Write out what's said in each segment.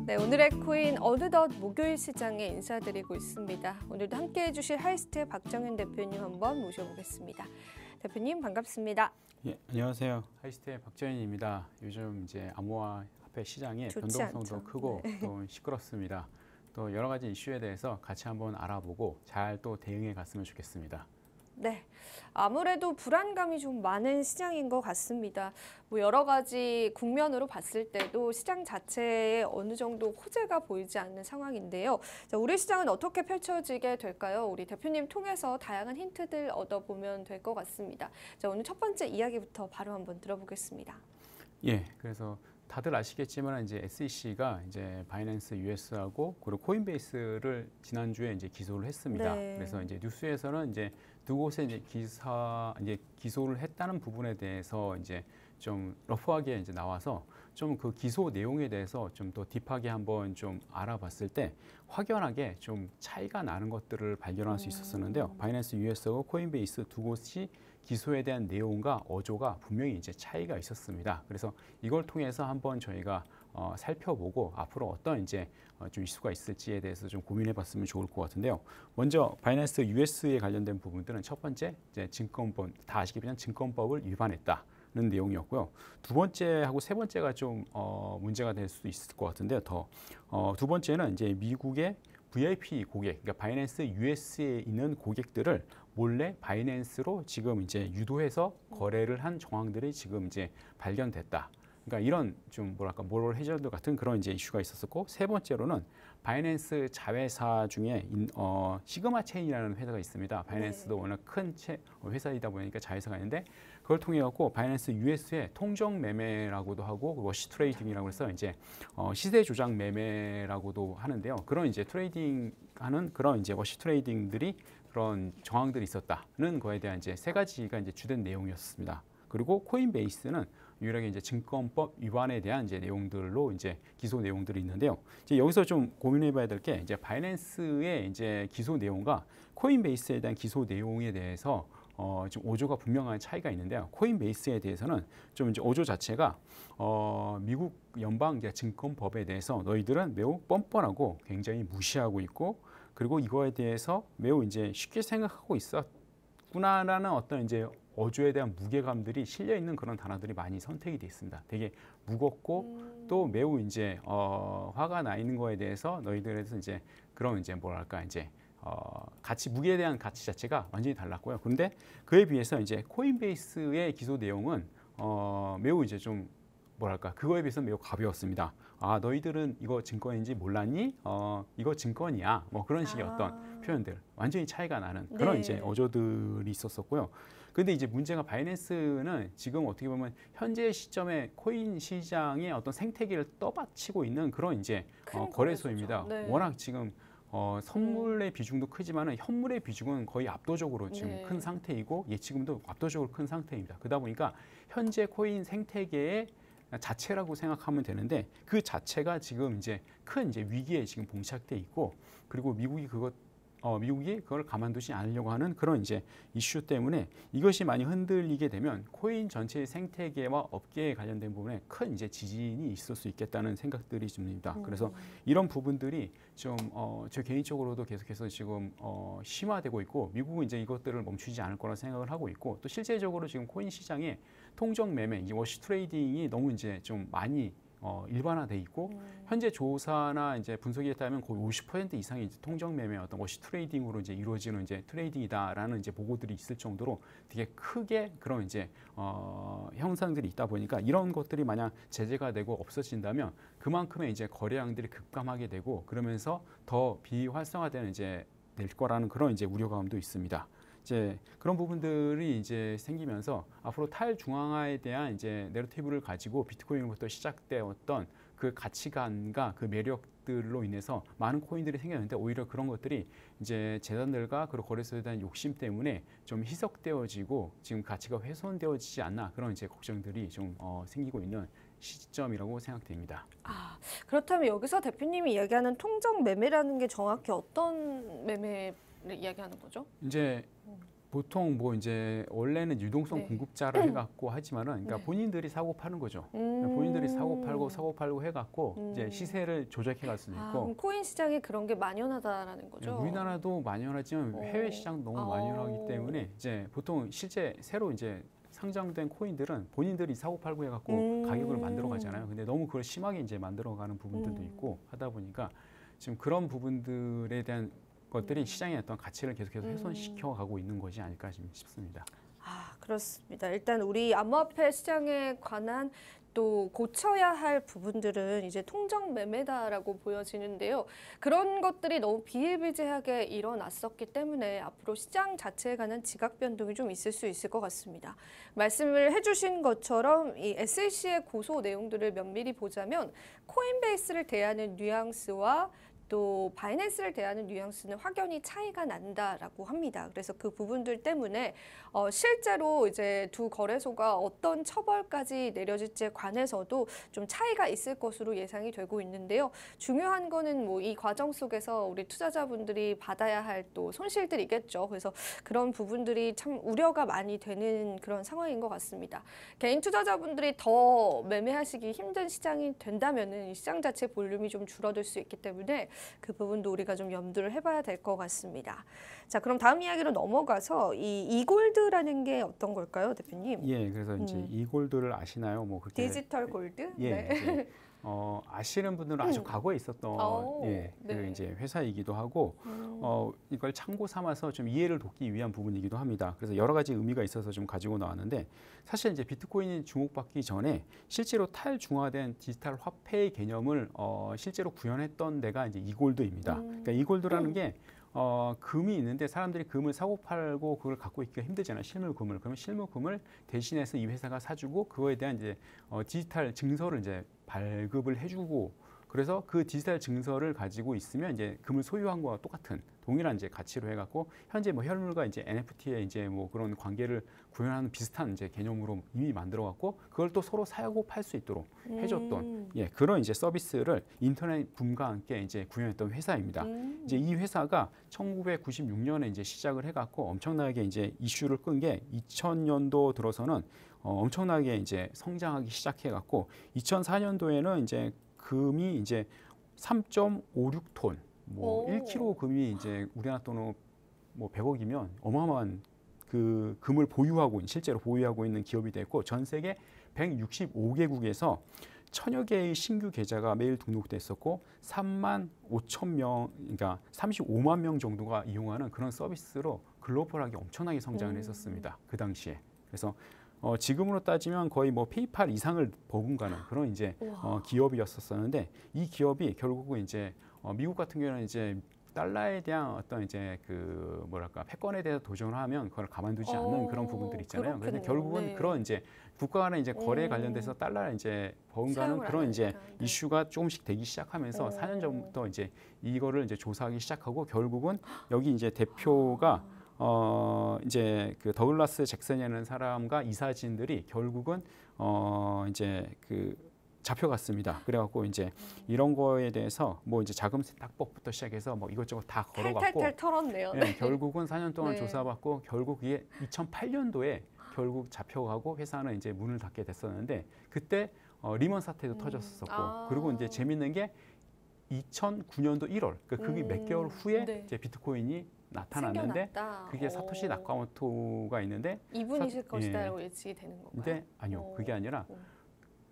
네, 오늘의 코인 어느덧 목요일 시장에 인사드리고 있습니다. 오늘도 함께해 주실 하이스트 박정현 대표님 한번 모셔보겠습니다. 대표님 반갑습니다. 예, 안녕하세요. 하이스트의 박정현입니다. 요즘 이제 암호화폐 시장의 변동성도 않죠. 크고 네. 또 시끄럽습니다. 또 여러 가지 이슈에 대해서 같이 한번 알아보고 잘 또 대응해 갔으면 좋겠습니다. 네, 아무래도 불안감이 좀 많은 시장인 것 같습니다. 뭐 여러 가지 국면으로 봤을 때도 시장 자체에 어느 정도 호재가 보이지 않는 상황인데요. 자, 우리 시장은 어떻게 펼쳐지게 될까요? 우리 대표님 통해서 다양한 힌트들 얻어보면 될 것 같습니다. 자, 오늘 첫 번째 이야기부터 바로 한번 들어보겠습니다. 예, 그래서 다들 아시겠지만 이제 SEC가 이제 바이낸스 US하고 그리고 코인베이스를 지난주에 이제 기소를 했습니다. 네. 그래서 이제 뉴스에서는 이제 두 곳에 이제 기소를 했다는 부분에 대해서 이제 좀 러프하게 이제 나와서 좀 그 기소 내용에 대해서 좀 더 딥하게 한번 좀 알아봤을 때 확연하게 좀 차이가 나는 것들을 발견할 수 있었었는데요. 바이낸스 US하고 코인베이스 두 곳이 기소에 대한 내용과 어조가 분명히 이제 차이가 있었습니다. 그래서 이걸 통해서 한번 저희가 살펴보고 앞으로 어떤 이제 좀 이슈가 있을지에 대해서 좀 고민해봤으면 좋을 것 같은데요. 먼저 바이낸스 US에 관련된 부분들은 첫 번째 이제 증권법 다 아시겠지만 증권법을 위반했다. 는 내용이었고요. 두 번째하고 세 번째가 좀 문제가 될 수도 있을 것 같은데요. 두 번째는 이제 미국의 VIP 고객, 그러니까 바이낸스 US에 있는 고객들을 몰래 바이낸스로 지금 이제 유도해서 거래를 한 정황들이 지금 이제 발견됐다. 그러니까 이런 좀 뭐랄까 모럴 해저드 같은 그런 이제 이슈가 있었었고, 세 번째로는 바이낸스 자회사 중에 시그마 체인이라는 회사가 있습니다. 바이낸스도 워낙 큰 회사이다 보니까 자회사가 있는데 그걸 통해 갖고 바이낸스 US의 통정 매매라고도 하고 워시 트레이딩이라고 해서 이제 시세 조작 매매라고도 하는데요. 그런 이제 트레이딩하는 그런 이제 워시 트레이딩들이 그런 정황들이 있었다는 거에 대한 이제 세 가지가 이제 주된 내용이었습니다. 그리고 코인베이스는 유일하게 이제 증권법 위반에 대한 이제 내용들로 이제 기소 내용들이 있는데요. 이제 여기서 좀 고민해봐야 될 게 이제 바이낸스의 이제 기소 내용과 코인베이스에 대한 기소 내용에 대해서 좀 어조가 분명한 차이가 있는데요. 코인베이스에 대해서는 좀 이제 어조 자체가 미국 연방 증권법에 대해서 너희들은 매우 뻔뻔하고 굉장히 무시하고 있고 그리고 이거에 대해서 매우 이제 쉽게 생각하고 있었구나라는 어떤 이제 어조에 대한 무게감들이 실려 있는 그런 단어들이 많이 선택이 되어 있습니다. 되게 무겁고 또 매우 이제 화가 나 있는 거에 대해서 너희들에서 이제 그런 이제 뭐랄까 이제 무게에 대한 가치 자체가 완전히 달랐고요. 그런데 그에 비해서 이제 코인베이스의 기소 내용은 매우 이제 좀 뭐랄까 그거에 비해서 매우 가벼웠습니다. 아 너희들은 이거 증권인지 몰랐니? 이거 증권이야. 뭐 그런 식의 어떤 표현들 완전히 차이가 나는 그런 이제 어조들이 있었었고요. 근데 이제 문제가 바이낸스는 지금 어떻게 보면 현재 시점에 코인 시장의 어떤 생태계를 떠받치고 있는 그런 이제 거래소입니다. 네. 워낙 지금 선물의 비중도 크지만은 현물의 비중은 거의 압도적으로 지금 큰 상태이고 예치금도 압도적으로 큰 상태입니다. 그러다 보니까 현재 코인 생태계의 자체라고 생각하면 되는데 그 자체가 지금 이제 큰 이제 위기에 지금 봉착돼 있고 그리고 미국이 그걸 가만두지 않으려고 하는 그런 이제 이슈 때문에 이것이 많이 흔들리게 되면 코인 전체의 생태계와 업계에 관련된 부분에 큰 이제 지진이 있을 수 있겠다는 생각들이 듭니다. 그래서 이런 부분들이 좀 저 개인적으로도 계속해서 지금 심화되고 있고 미국은 이제 이것들을 멈추지 않을 거라 생각을 하고 있고 또 실제적으로 지금 코인 시장에 통정 매매, 이 워시 트레이딩이 너무 이제 좀 많이 일반화돼 있고 현재 조사나 이제 분석에 따르면 거의 50% 이상이 이제 통정 매매 어떤 워시 트레이딩으로 이제 이루어지는 이제 트레이딩이다라는 이제 보고들이 있을 정도로 되게 크게 그런 이제 형상들이 있다 보니까 이런 것들이 만약 제재가 되고 없어진다면 그만큼의 이제 거래량들이 급감하게 되고 그러면서 더 비활성화되는 이제 될 거라는 그런 이제 우려감도 있습니다. 이제 그런 부분들이 이제 생기면서 앞으로 탈중앙화에 대한 이제 내러티브를 가지고 비트코인부터 시작되었던 그 가치관과 그 매력들로 인해서 많은 코인들이 생겼는데 오히려 그런 것들이 이제 재단들과 그리고 거래소에 대한 욕심 때문에 좀 희석되어지고 지금 가치가 훼손되어지지 않나 그런 이제 걱정들이 좀 생기고 있는 시점이라고 생각됩니다. 그렇다면 여기서 대표님이 이야기하는 통정 매매라는 게 정확히 어떤 매매를 이야기하는 거죠? 이제 보통 뭐 이제 원래는 유동성 네. 공급자라 해갖고 하지만은 그러니까 네. 본인들이 사고 파는 거죠. 본인들이 사고 팔고 해갖고 이제 시세를 조작해갈 수도 아, 있고. 그럼 코인 시장에 그런 게 만연하다라는 거죠? 우리나라도 만연하지만 해외 시장 너무 만연하기 때문에 이제 보통 실제 새로 이제 상장된 코인들은 본인들이 사고 팔고 해갖고 가격을 만들어 가잖아요. 근데 너무 그걸 심하게 이제 만들어가는 부분들도 있고 하다 보니까 지금 그런 부분들에 대한 것들이 시장의 어떤 가치를 계속해서 훼손시켜 가고 있는 것이 아닐까 싶습니다. 아, 그렇습니다. 일단 우리 암호화폐 시장에 관한 또 고쳐야 할 부분들은 이제 통정 매매다라고 보여지는데요. 그런 것들이 너무 비일비재하게 일어났었기 때문에 앞으로 시장 자체에 관한 지각 변동이 좀 있을 수 있을 것 같습니다. 말씀을 해주신 것처럼 이 SEC의 고소 내용들을 면밀히 보자면 코인베이스를 대하는 뉘앙스와 또 바이낸스를 대하는 뉘앙스는 확연히 차이가 난다라고 합니다. 그래서 그 부분들 때문에 실제로 이제 두 거래소가 어떤 처벌까지 내려질지에 관해서도 좀 차이가 있을 것으로 예상이 되고 있는데요. 중요한 거는 뭐 이 과정 속에서 우리 투자자분들이 받아야 할 또 손실들이겠죠. 그래서 그런 부분들이 참 우려가 많이 되는 그런 상황인 것 같습니다. 개인 투자자분들이 더 매매하시기 힘든 시장이 된다면은 이 시장 자체 볼륨이 좀 줄어들 수 있기 때문에 그 부분도 우리가 좀 염두를 해봐야 될 것 같습니다. 자, 그럼 다음 이야기로 넘어가서 이 이골드라는 게 어떤 걸까요, 대표님? 예, 그래서 이제 이골드를 아시나요? 뭐 그렇게 디지털 골드? 예, 네. 이제 아시는 분들은 아주 과거에 있었던 그 네. 이제 회사이기도 하고 이걸 참고 삼아서 좀 이해를 돕기 위한 부분이기도 합니다. 그래서 여러 가지 의미가 있어서 좀 가지고 나왔는데 사실 이제 비트코인이 주목받기 전에 실제로 탈중화된 디지털 화폐의 개념을 실제로 구현했던 데가 이제 이골드입니다. 그러니까 이골드라는 게 금이 있는데 사람들이 금을 사고 팔고 그걸 갖고 있기가 힘들잖아요. 실물금을. 그러면 실물금을 대신해서 이 회사가 사주고 그거에 대한 이제 디지털 증서를 이제 발급을 해주고 그래서 그 디지털 증서를 가지고 있으면 이제 금을 소유한 거와 똑같은 동일한 이제 가치로 해갖고 현재 뭐 현물과 이제 NFT의 이제 뭐 그런 관계를 구현하는 비슷한 이제 개념으로 이미 만들어갖고 그걸 또 서로 사고 팔 수 있도록 해줬던 그런 이제 서비스를 인터넷 붐과 함께 이제 구현했던 회사입니다. 이제 이 회사가 1996년에 이제 시작을 해갖고 엄청나게 이제 이슈를 끈 게 2000년도 들어서는 엄청나게 이제 성장하기 시작해갖고 2004년도에는 이제 금이 이제 3.56톤, 뭐 1kg 금이 이제 우리나라 돈으로 뭐 100억이면 어마어마한 그 금을 실제로 보유하고 있는 기업이 됐고 전 세계 165개국에서 1000여 개의 신규 계좌가 매일 등록됐었고 3만 5천 명, 그러니까 35만 명 정도가 이용하는 그런 서비스로 글로벌하게 엄청나게 성장을 했었습니다. 그 당시에. 그래서 지금으로 따지면 거의 뭐 페이팔 이상을 버금가는 그런 이제 기업이었었는데 이 기업이 결국은 이제 미국 같은 경우는 이제 달러에 대한 어떤 이제 그 뭐랄까 패권에 대해서 도전을 하면 그걸 가만두지 않는 그런 부분들이 있잖아요. 그래서 결국은 그런 이제 국가 간의 이제 거래에 관련돼서 달러를 이제 버금가는 그런 이제 이슈가 조금씩 되기 시작하면서 4년 전부터 이제 이거를 이제 조사하기 시작하고 결국은 여기 이제 대표가 이제 그 더글라스 잭슨이라는 사람과 이사진들이 결국은 이제 그 잡혀갔습니다. 그래갖고 이제 이런 거에 대해서 뭐 이제 자금 세탁법부터 시작해서 뭐 이것저것 다 걸어갔고 탈탈탈 털었네요. 네, 결국은 4년 동안 네. 조사받고 결국 이게 2008년도에 결국 잡혀가고 회사는 이제 문을 닫게 됐었는데 그때 리먼 사태도 터졌었고 그리고 이제 재밌는 게 2009년도 1월 그게 몇 개월 후에 이제 비트코인이 나타났는데 생겨났다. 그게 사토시 나카모토가 있는데 이분이실 것이다라고 예측이 되는 건가요? 근데 아니요 그게 아니라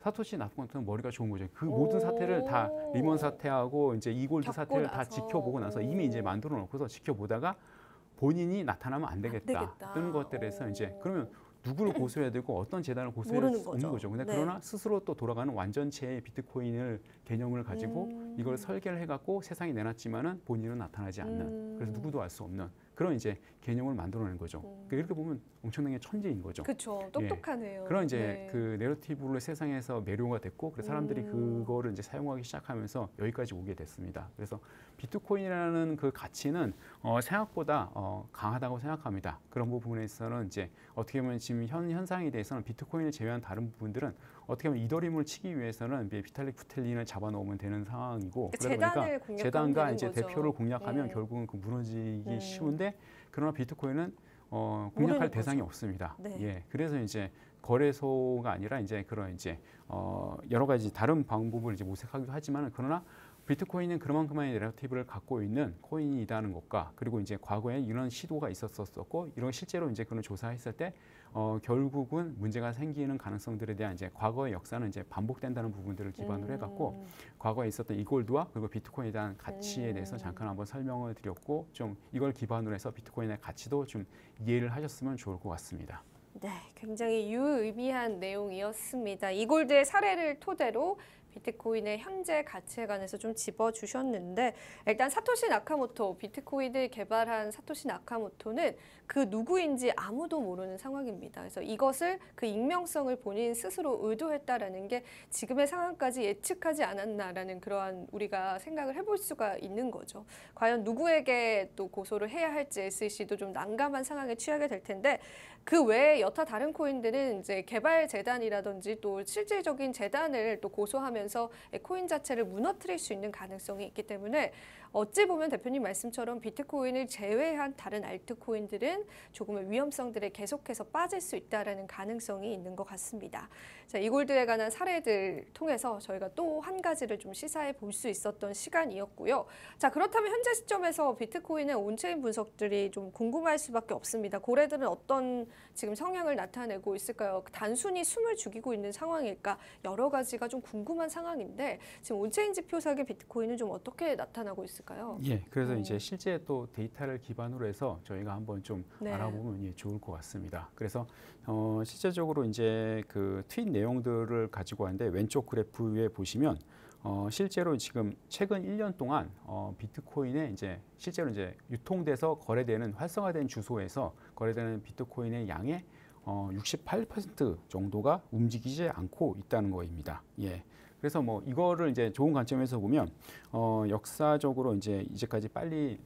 사토시 나카모토는 머리가 좋은 거죠. 그 모든 사태를 다 리먼 사태하고 이제 이골드 사태를 다 지켜보고 나서 이미 이제 만들어 놓고서 지켜보다가 본인이 나타나면 안 되겠다. 뜨는 것들에서 이제 그러면 누구를 고소해야 되고 어떤 재단을 고소해야 수 없는 거죠. 근데 그러나 스스로 또 돌아가는 완전체의 비트코인을 개념을 가지고 이걸 설계를 해갖고 세상에 내놨지만은 본인은 나타나지 않는 그래서 누구도 알 수 없는 그런 이제 개념을 만들어낸 거죠. 그러니까 이렇게 보면 엄청나게 천재인 거죠. 그렇죠. 똑똑하네요. 그런 이제 그 내러티브로 세상에서 매료가 됐고 그래서 사람들이 그거를 이제 사용하기 시작하면서 여기까지 오게 됐습니다. 그래서 비트코인이라는 그 가치는 생각보다 강하다고 생각합니다. 그런 부분에서는 이제 어떻게 보면 지금 현상에 대해서는 비트코인을 제외한 다른 부분들은 어떻게 보면 이더리움을 치기 위해서는 비탈릭 부텔린을 잡아놓으면 되는 상황이고 그러다 보니까 재단과 이제 거죠. 대표를 공략하면 결국은 그 무너지기 쉬운데 그러나 비트코인은 공략할 모르는 대상이 거죠. 없습니다. 네. 예, 그래서 이제 거래소가 아니라 이제 그런 이제 여러 가지 다른 방법을 이제 모색하기도 하지만 그러나 비트코인은 그만큼의 내러티브를 갖고 있는 코인이라는 것과 그리고 이제 과거에 이런 시도가 있었었고 이런 실제로 이제 그런 조사했을 때 결국은 문제가 생기는 가능성들에 대한 이제 과거의 역사는 이제 반복된다는 부분들을 기반으로 해갖고 과거에 있었던 이 골드와 그리고 비트코인에 대한 가치에 대해서 잠깐 한번 설명을 드렸고 좀 이걸 기반으로 해서 비트코인의 가치도 좀 이해를 하셨으면 좋을 것 같습니다. 네, 굉장히 유의미한 내용이었습니다. 이골드의 사례를 토대로 비트코인의 현재 가치에 관해서 좀 짚어주셨는데 일단 사토시 나카모토, 비트코인을 개발한 사토시 나카모토는 그 누구인지 아무도 모르는 상황입니다. 그래서 이것을 그 익명성을 본인 스스로 의도했다라는 게 지금의 상황까지 예측하지 않았나라는 그러한 우리가 생각을 해볼 수가 있는 거죠. 과연 누구에게 또 고소를 해야 할지 SEC도 좀 난감한 상황에 취하게 될 텐데 그 외에 여타 다른 코인들은 이제 개발 재단이라든지 또 실질적인 재단을 또 고소하면서 코인 자체를 무너뜨릴 수 있는 가능성이 있기 때문에 어찌 보면 대표님 말씀처럼 비트코인을 제외한 다른 알트코인들은 조금의 위험성들에 계속해서 빠질 수 있다라는 가능성이 있는 것 같습니다. 자, 이골드에 관한 사례들 통해서 저희가 또 한 가지를 좀 시사해 볼 수 있었던 시간이었고요. 자, 그렇다면 현재 시점에서 비트코인의 온체인 분석들이 좀 궁금할 수밖에 없습니다. 고래들은 어떤 지금 성향을 나타내고 있을까요? 단순히 숨을 죽이고 있는 상황일까? 여러 가지가 좀 궁금한 상황인데 지금 온체인 지표상의 비트코인은 좀 어떻게 나타나고 있을까요? 예, 그래서 이제 실제 또 데이터를 기반으로 해서 저희가 한번 좀 네. 알아보면 예, 좋을 것 같습니다. 그래서 실제적으로 이제 그 트윗 내용들을 가지고 왔는데 왼쪽 그래프 위에 보시면 실제로 지금 최근 1년 동안 비트코인의 이제 실제로 이제 유통돼서 거래되는 활성화된 주소에서 거래되는 비트코인의 양의 68% 정도가 움직이지 않고 있다는 거입니다. 예. 그래서 뭐 이거를 이제 좋은 관점에서 보면 역사적으로 이제 이제까지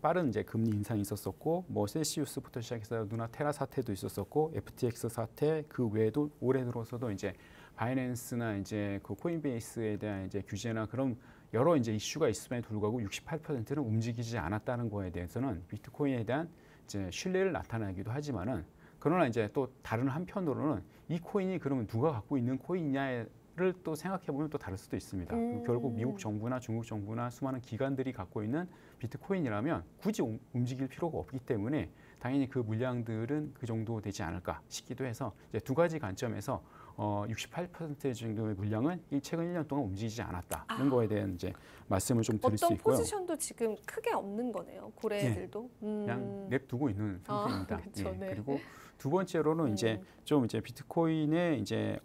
빠른 이제 금리 인상이 있었었고 뭐 셀시우스부터 시작해서 누나 테라 사태도 있었었고 FTX 사태 그 외에도 올해 들어서도 이제 바이낸스나 이제 그 코인베이스에 대한 이제 규제나 그런 여러 이제 이슈가 있음에도 불구하고 68%는 움직이지 않았다는 거에 대해서는 비트코인에 대한 이제 신뢰를 나타내기도 하지만은 그러나 이제 또 다른 한편으로는 이 코인이 그러면 누가 갖고 있는 코인이냐를 또 생각해 보면 또 다를 수도 있습니다. 결국 미국 정부나 중국 정부나 수많은 기관들이 갖고 있는 비트코인이라면 굳이 움직일 필요가 없기 때문에 당연히 그 물량들은 그 정도 되지 않을까 싶기도 해서 이제 두 가지 관점에서 68% 정도의 물량은 최근 1년 동안 움직이지 않았다는 거에 대한 이제 말씀을 좀 드릴 수 어떤 있고요. 포지션도 지금 크게 없는 거네요. 고래들도. 그냥 냅두고 있는 상태입니다. 그쵸, 네. 그리고 두 번째로는 이제 좀 이제 비트코인의 이제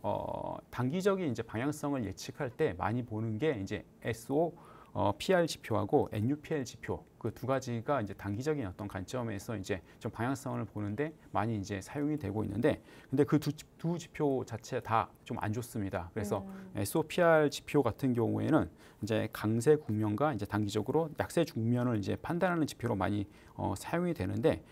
단기적인 이제 방향성을 예측할 때 많이 보는 게 이제 SO PR 지표하고 NUPL 지표 그 두 가지가 이제 단기적인 어떤 관점에서 이제 좀 방향성을 보는데 많이 이제 사용이 되고 있는데 근데 그 두 지표 자체 다 좀 안 좋습니다. 그래서 SOPR 지표 같은 경우에는 이제 강세 국면과 이제 단기적으로 약세 국면을 이제 판단하는 지표로 많이 사용이 되는데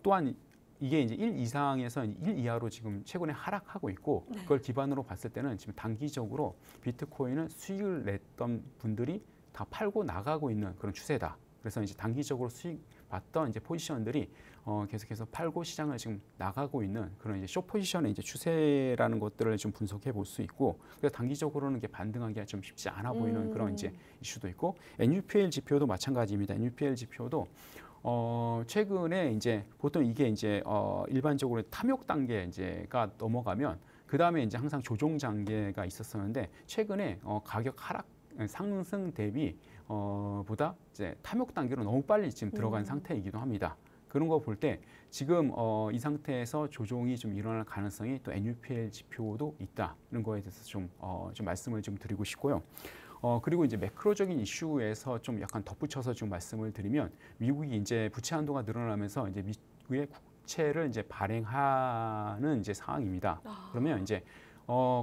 또한 이게 이제 1 이상에서 1 이하로 지금 최근에 하락하고 있고 그걸 기반으로 봤을 때는 지금 단기적으로 비트코인은 수익을 냈던 분들이 다 팔고 나가고 있는 그런 추세다. 그래서 이제 단기적으로 수익 봤던 이제 포지션들이 계속해서 팔고 시장을 지금 나가고 있는 그런 이제 숏 포지션의 이제 추세라는 것들을 좀 분석해 볼 수 있고 그래서 단기적으로는 이게 반등하기가 좀 쉽지 않아 보이는 그런 이제 이슈도 있고 NUPL 지표도 마찬가지입니다. NUPL 지표도 최근에 이제 보통 이게 이제 일반적으로 탐욕 단계 이제가 넘어가면 그 다음에 이제 항상 조정 단계가 있었었는데 최근에 가격 하락 상승 대비 보다 이제 탐욕 단계로 너무 빨리 지금 들어간 상태이기도 합니다. 그런 거 볼 때 지금 이 상태에서 조정이 좀 일어날 가능성이 또 NUPL 지표도 있다는 거에 대해서 좀 말씀을 좀 드리고 싶고요. 그리고 이제 매크로적인 이슈에서 좀 약간 덧붙여서 좀 말씀을 드리면 미국이 이제 부채 한도가 늘어나면서 이제 미국의 국채를 이제 발행하는 이제 상황입니다. 그러면 이제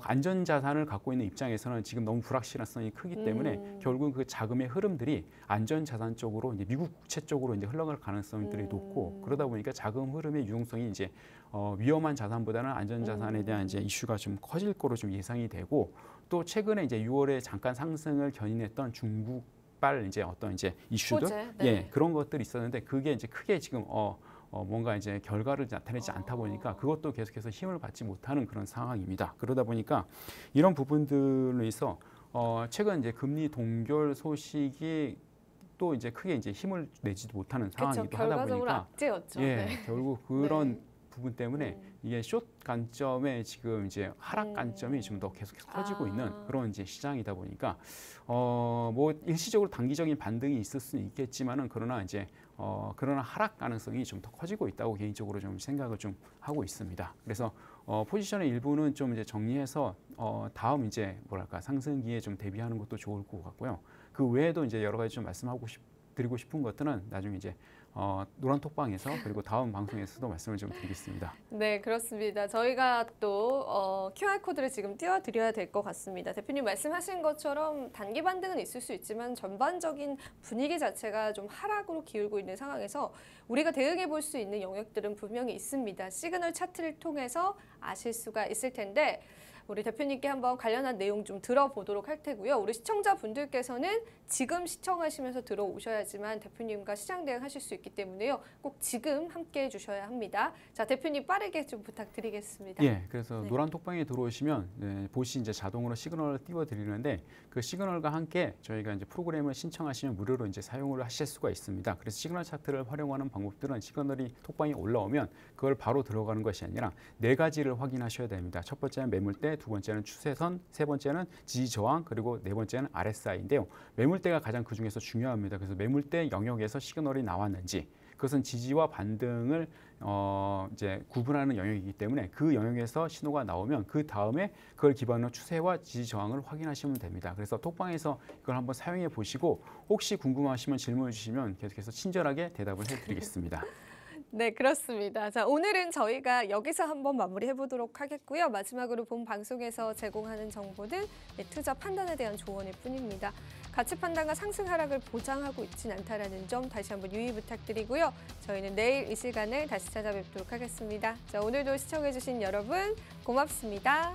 안전 자산을 갖고 있는 입장에서는 지금 너무 불확실성이 크기 때문에 결국 그 자금의 흐름들이 안전 자산 쪽으로 이제 미국 국채 쪽으로 이제 흘러갈 가능성들이 높고 그러다 보니까 자금 흐름의 유동성이 이제 위험한 자산보다는 안전 자산에 대한 이제 이슈가 좀 커질 거로 좀 예상이 되고 또 최근에 이제 6월에 잠깐 상승을 견인했던 중국발 이제 어떤 이제 이슈들 호재, 네. 예 그런 것들이 있었는데 그게 이제 크게 지금 뭔가 이제 결과를 나타내지 않다 보니까 그것도 계속해서 힘을 받지 못하는 그런 상황입니다. 그러다 보니까 이런 부분들로 해서 최근 이제 금리 동결 소식이 또 이제 크게 이제 힘을 내지도 못하는 상황이기도 하다 결과적으로 보니까 악재였죠. 예, 네. 결국 그런 네. 부분 때문에 이게 숏 관점에 지금 이제 하락 관점이 좀 더 계속해서 커지고 있는 그런 이제 시장이다 보니까 뭐 일시적으로 단기적인 반등이 있을 수는 있겠지만은 그러나 이제 그러나 하락 가능성이 좀 더 커지고 있다고 개인적으로 좀 생각을 좀 하고 있습니다. 그래서 포지션의 일부는 좀 이제 정리해서 다음 이제 뭐랄까 상승기에 좀 대비하는 것도 좋을 것 같고요. 그 외에도 이제 여러 가지 좀 드리고 싶은 것들은 나중에 이제 노란 톡방에서 그리고 다음 방송에서도 말씀을 좀 드리겠습니다. 네, 그렇습니다. 저희가 또 QR코드를 지금 띄워드려야 될 것 같습니다. 대표님 말씀하신 것처럼 단기 반등은 있을 수 있지만 전반적인 분위기 자체가 좀 하락으로 기울고 있는 상황에서 우리가 대응해 볼 수 있는 영역들은 분명히 있습니다. 시그널 차트를 통해서 아실 수가 있을 텐데 우리 대표님께 한번 관련한 내용 좀 들어보도록 할 테고요. 우리 시청자분들께서는 지금 시청하시면서 들어오셔야지만 대표님과 시장 대응하실 수 있기 때문에요. 꼭 지금 함께해 주셔야 합니다. 자, 대표님 빠르게 좀 부탁드리겠습니다. 예, 그래서 네. 노란 톡방에 들어오시면 보시 이제 자동으로 시그널을 띄워드리는데 그 시그널과 함께 저희가 이제 프로그램을 신청하시면 무료로 이제 사용을 하실 수가 있습니다. 그래서 시그널 차트를 활용하는 방법들은 시그널이 톡방에 올라오면 그걸 바로 들어가는 것이 아니라 4가지를 확인하셔야 됩니다. 첫 번째는 매물대, 두 번째는 추세선, 세 번째는 지지 저항, 그리고 네 번째는 RSI인데요. 매물대가 가장 그 중에서 중요합니다. 그래서 매물대 영역에서 시그널이 나왔는지, 그것은 지지와 반등을 이제 구분하는 영역이기 때문에 그 영역에서 신호가 나오면 그 다음에 그걸 기반으로 추세와 지지 저항을 확인하시면 됩니다. 그래서 톡방에서 이걸 한번 사용해 보시고 혹시 궁금하시면 질문을 주시면 계속해서 친절하게 대답을 해드리겠습니다. 네, 그렇습니다. 자, 오늘은 저희가 여기서 한번 마무리해 보도록 하겠고요. 마지막으로 본 방송에서 제공하는 정보는 투자 판단에 대한 조언일 뿐입니다. 가치 판단과 상승 하락을 보장하고 있진 않다라는 점 다시 한번 유의 부탁드리고요. 저희는 내일 이 시간에 다시 찾아뵙도록 하겠습니다. 자, 오늘도 시청해 주신 여러분 고맙습니다.